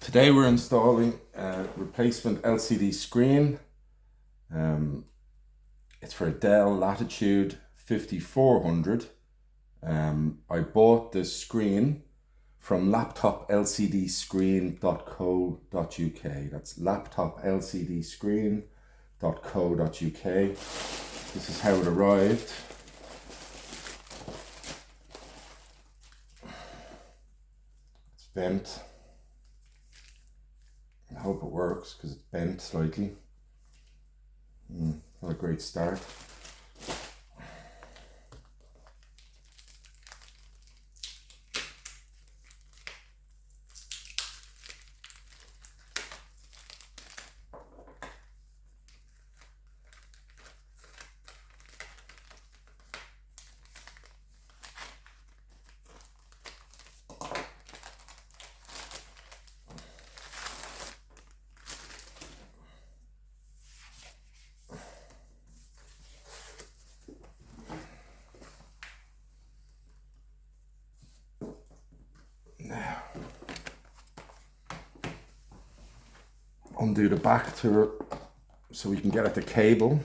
Today we're installing a replacement LCD screen. It's for a Dell Latitude 5400. I bought this screen from laptoplcdscreen.co.uk. That's laptoplcdscreen.co.uk. This is how it arrived. It's bent. I hope it works because it's bent slightly. Not a great start. Now, undo the back to it so we can get at the cable.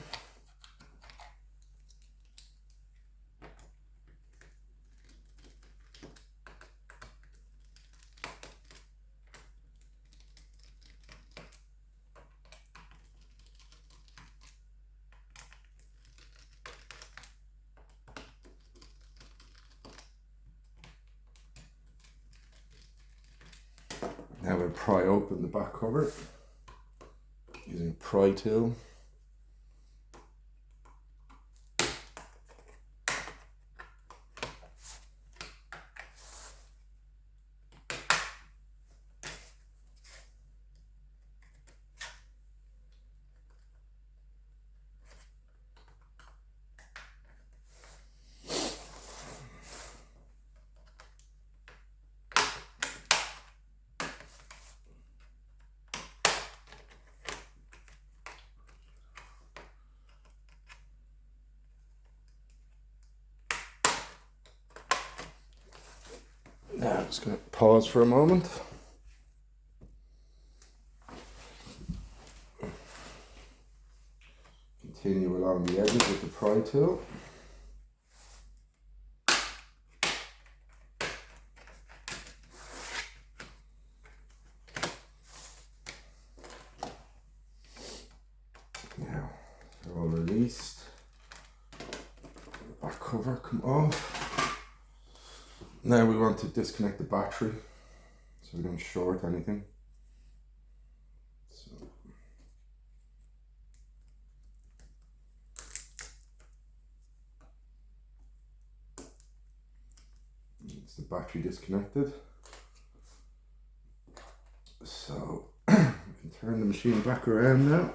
Now we'll pry open the back cover using a pry tool. Now I'm just going to pause for a moment. Continue along the edges with the pry tool. Now they're all released. The back cover come off. Now we want to disconnect the battery so we don't short anything. So it's the battery disconnected. So we can turn the machine back around now.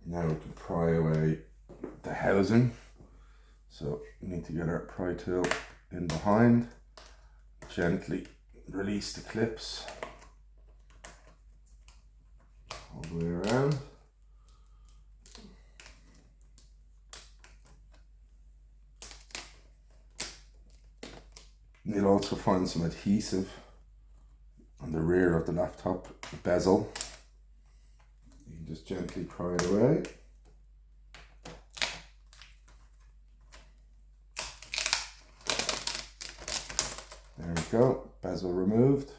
Now we can pry away the housing. So we need to get our pry tool in behind, gently release the clips all the way around. You'll also find some adhesive on the rear of the laptop bezel. You can just gently pry it away. There we go, bezel removed.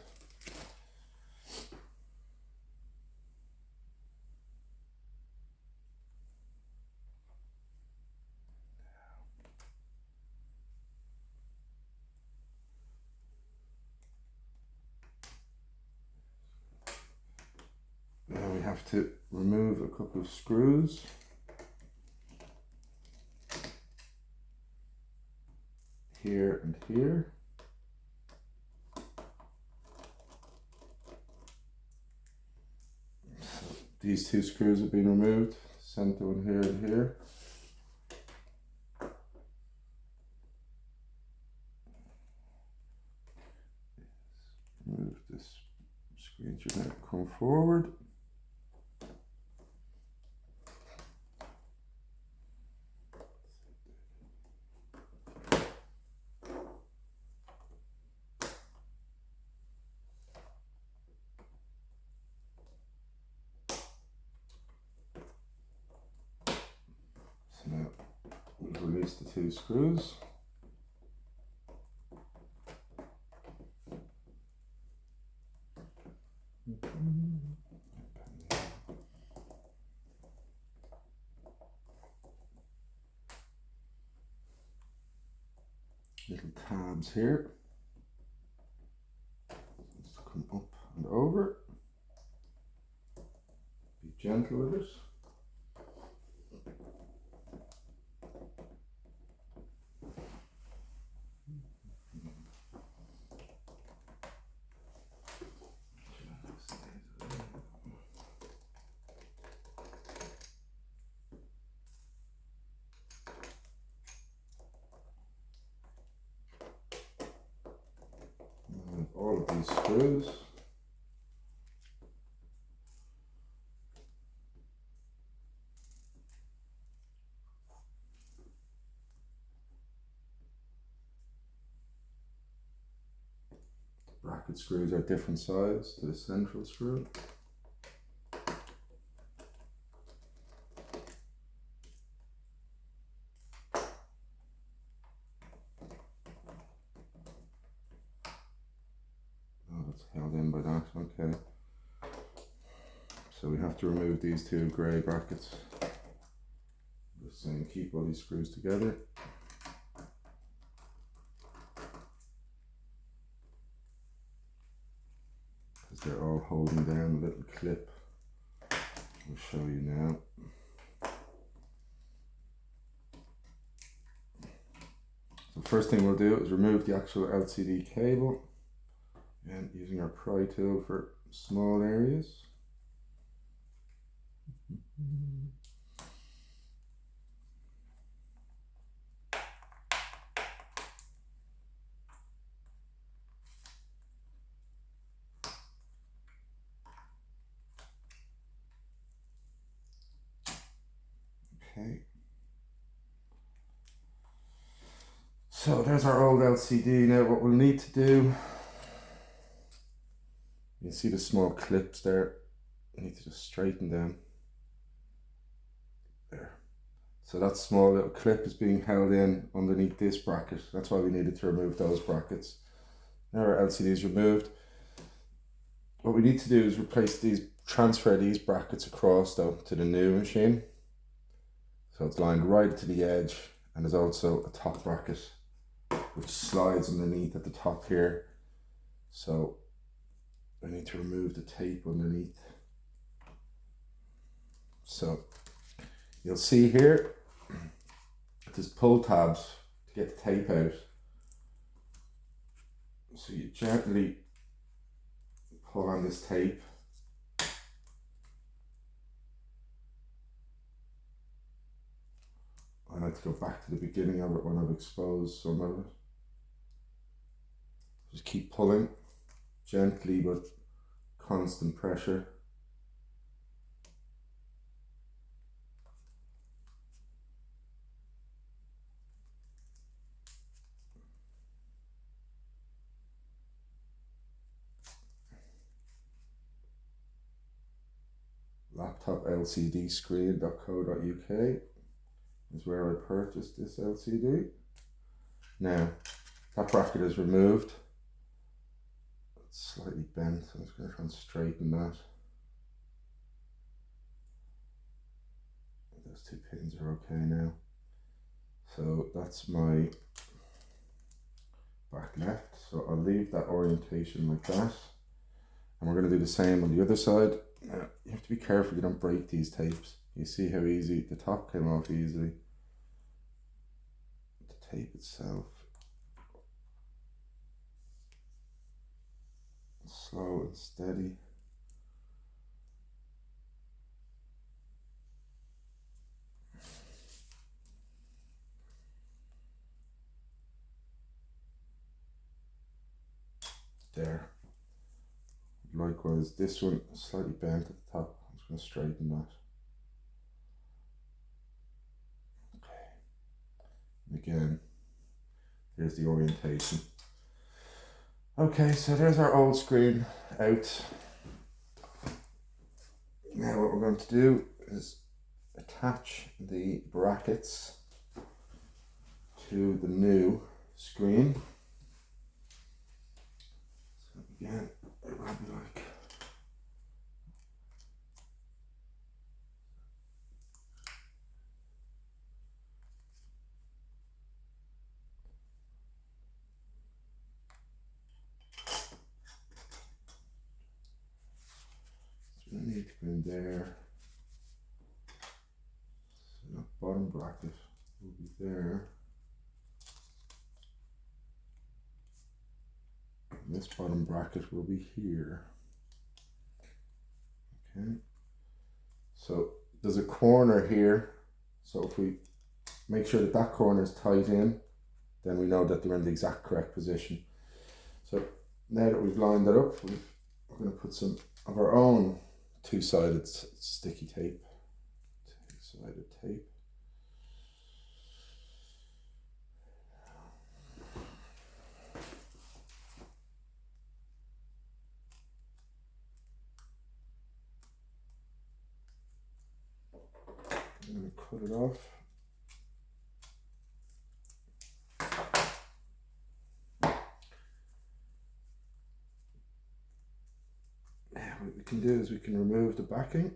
Now we have to remove a couple of screws. Here and here. So these two screws have been removed, center one here and here. Move this screen should now come forward. release the 2 screws. Little tabs here. Just come up and over. Be gentle with it. All of these screws. Bracket screws are different size to the central screw. Oh, that's held in by that, okay. So we have to remove these 2 grey brackets. Just saying, keep all these screws together. Because they're all holding down a little clip. I'll show you now. So first thing we'll do is remove the actual LCD cable. And using our pry tool for small areas. Okay. So there's our old LCD. Now what we'll need to do, you see the small clips there, you need to just straighten them. There. So that small little clip is being held in underneath this bracket. That's why we needed to remove those brackets. Now our LCD is removed. What we need to do is transfer these brackets across though to the new machine. So it's lined right to the edge, and there's also a top bracket which slides underneath at the top here. So I need to remove the tape underneath. So you'll see here, there's pull tabs to get the tape out. So you gently pull on this tape. I like to go back to the beginning of it when I've exposed some of it. Just keep pulling gently but constant pressure. laptoplcdscreen.co.uk is where I purchased this LCD. Now that bracket is removed. It's slightly bent, so I'm just going to try and straighten that. Those 2 pins are okay now. So that's my back left. So I'll leave that orientation like that. And we're going to do the same on the other side. Now, you have to be careful you don't break these tapes. You see how easy the top came off easily. The tape itself. Slow and steady. There. Likewise, this one is slightly bent at the top. I'm just going to straighten that. Okay. And again, here's the orientation. Okay, so there's our old screen out. Now what we're going to do is attach the brackets to the new screen. So again, it might be like so we need to go in there. So that bottom bracket will be there. And this bottom bracket will be here. Okay. So there's a corner here. So if we make sure that that corner is tight in, then we know that they're in the exact correct position. So now that we've lined that up, we're going to put some of our own two-sided sticky tape. Two-sided tape. I'm going to cut it off. What we can do is we can remove the backing.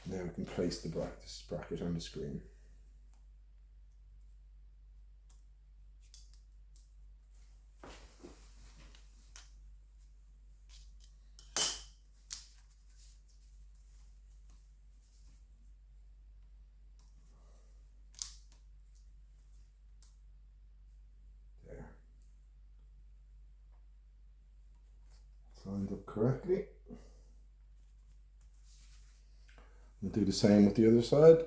Now we can place this bracket on the screen. There. It's lined up correctly. We'll do the same with the other side.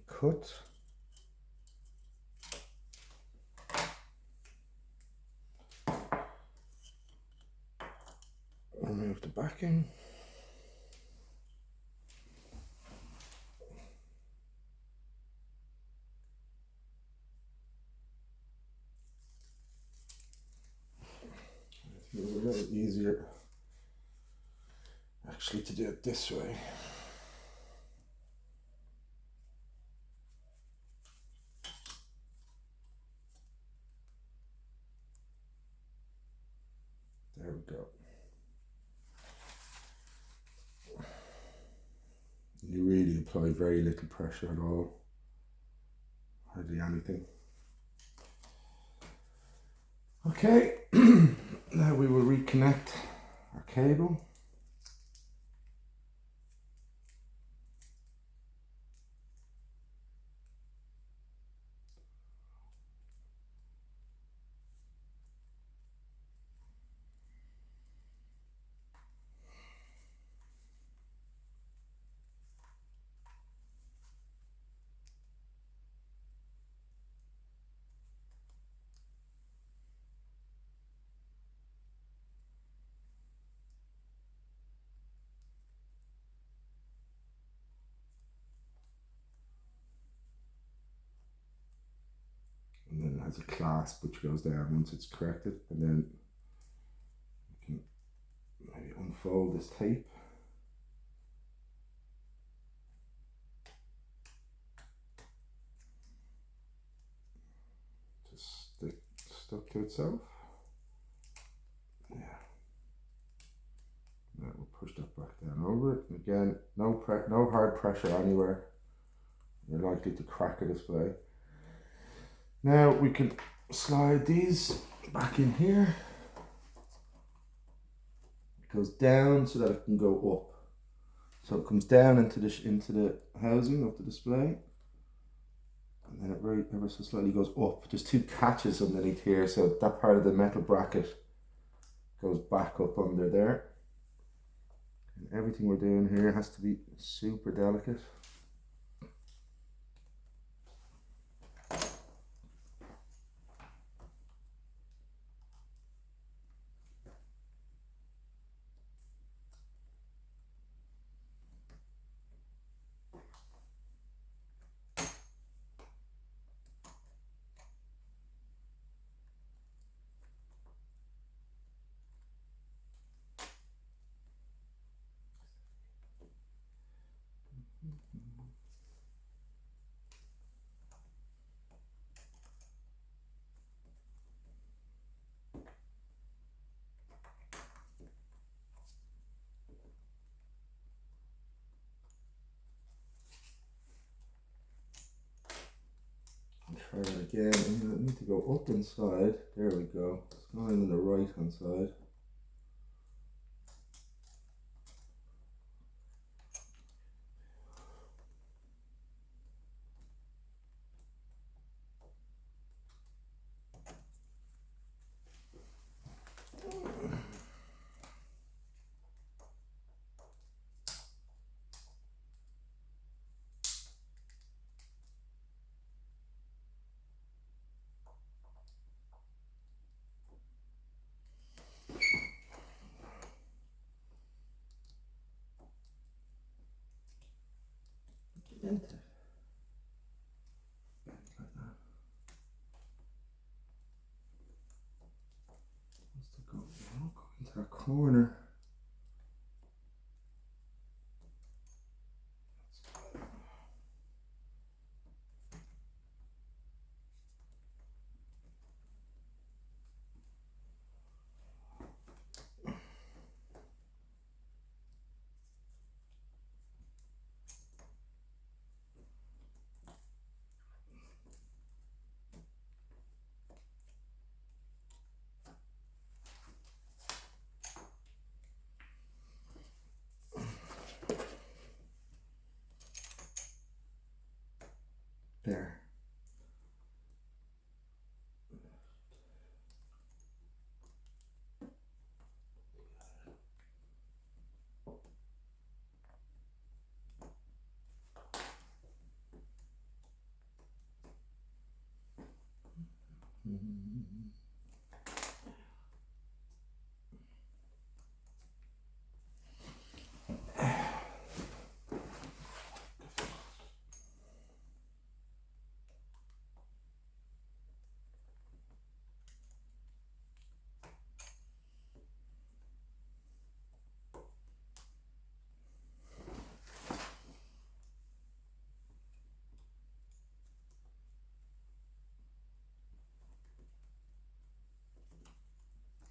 Cut. Remove the backing. It was a little easier actually to do it this way. There we go. You really apply very little pressure at all, hardly anything. Okay, now we will reconnect our cable. And then it has a clasp which goes down once it's corrected, and then we can maybe unfold this tape. Just stuck to itself. Yeah. Now we'll push that back down over it. And again, no hard pressure anywhere. You're likely to crack a display. Now we can slide these back in here. It goes down so that it can go up. So it comes down into the housing of the display, and then it very ever so slightly goes up. There's two catches underneath here, so that part of the metal bracket goes back up under there. And everything we're doing here has to be super delicate. Try that again. I need to go up inside. There we go. It's going on the right hand side. Into it. Like that. Wants to go into that corner. There.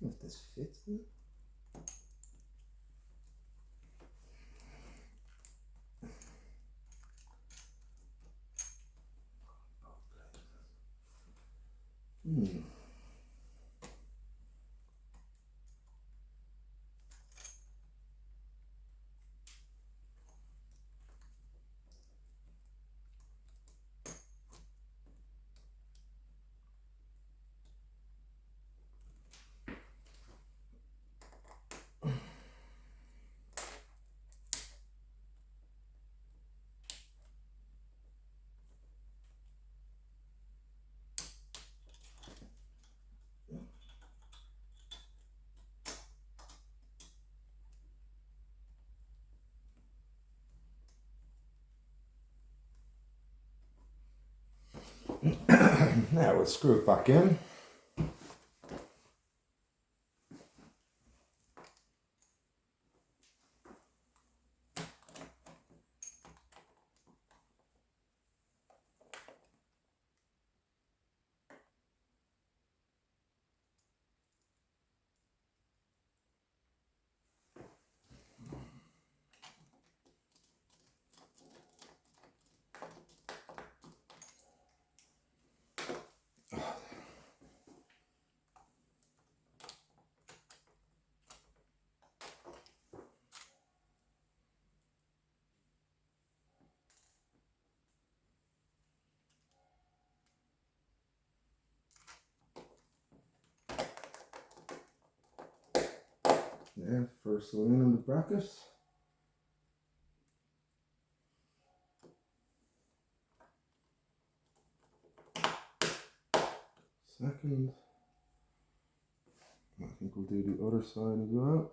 If this fits it. Now we'll screw it back in. Yeah, first one in on the bracket. Second. I think we'll do the other side as well.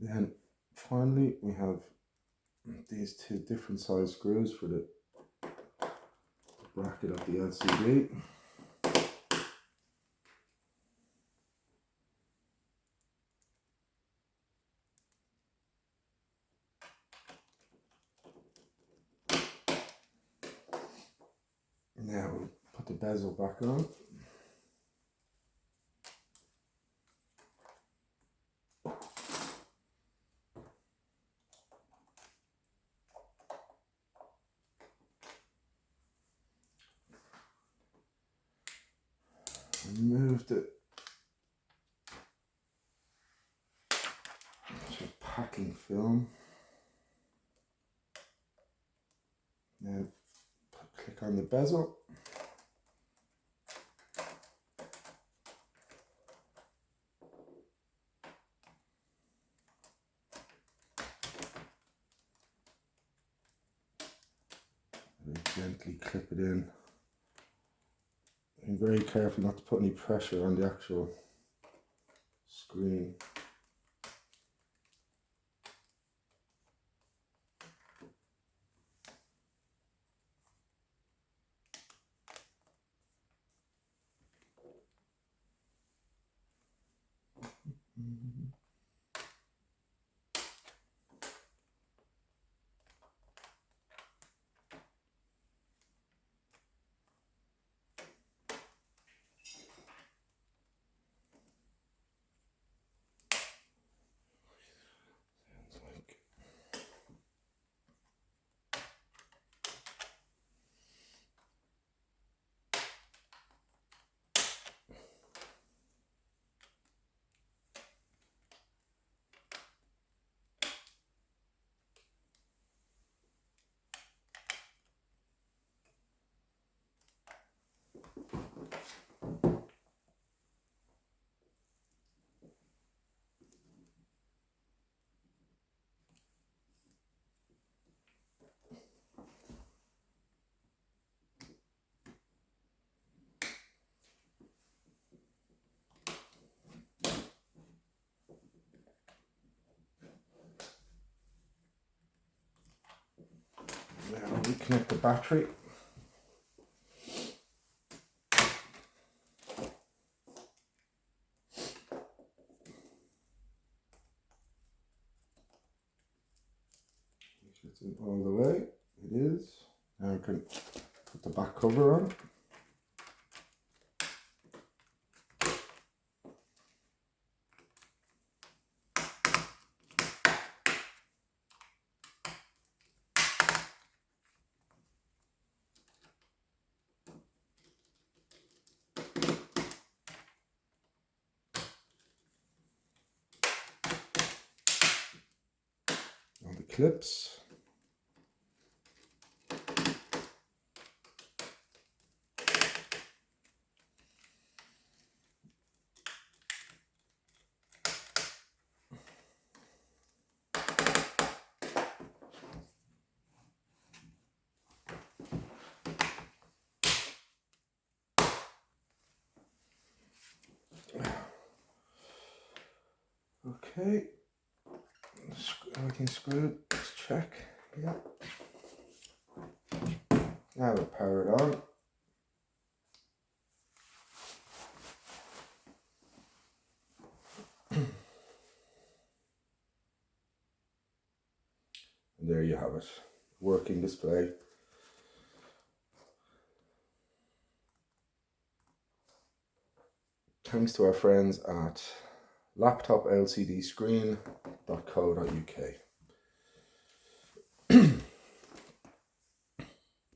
Then finally we have these two different size screws for the bracket of the LCD. Now we'll put the bezel back on. Remove the packing film. Now click on the bezel. And gently clip it in. And very careful not to put any pressure on the actual screen. Now reconnect the battery. It's in all the way. It is. Now we can put the back cover on. On the clips. Okay, everything screwed, let's check, yeah. Now we'll power it on. And there you have it, working display. Thanks to our friends at laptoplcdscreen.co.uk.